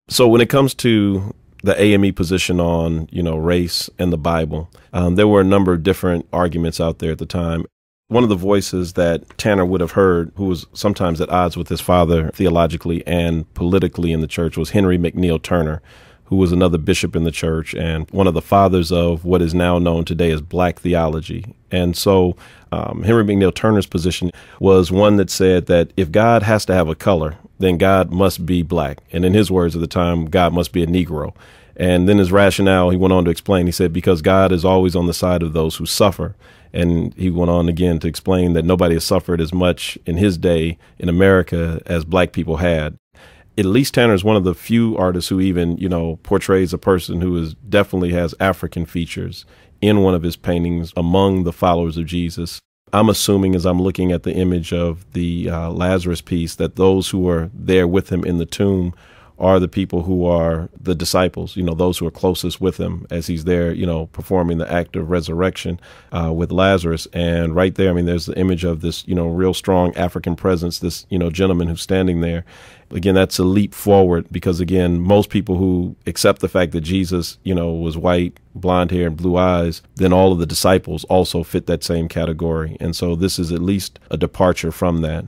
So when it comes to the AME position on, race and the Bible, there were a number of different arguments out there at the time. One of the voices that Tanner would have heard, who was sometimes at odds with his father theologically and politically in the church, was Henry McNeil Turner, who was another bishop in the church and one of the fathers of what is now known today as Black theology. And so Henry McNeil Turner's position was one that said that if God has to have a color, then God must be Black. And in his words at the time, God must be a Negro. And then his rationale, he went on to explain, he said, because God is always on the side of those who suffer. And he went on again to explain that nobody has suffered as much in his day in America as Black people had. At least Tanner is one of the few artists who even, portrays a person who definitely has African features in one of his paintings among the followers of Jesus. I'm assuming as I'm looking at the image of the Lazarus piece that those who are there with him in the tomb are the people who are the disciples, those who are closest with him as he's there, performing the act of resurrection with Lazarus. And right there, there's the image of this, real strong African presence, this, gentleman who's standing there. Again, that's a leap forward because, again, most people who accept the fact that Jesus, was white, blonde hair and blue eyes, then all of the disciples also fit that same category. And so this is at least a departure from that.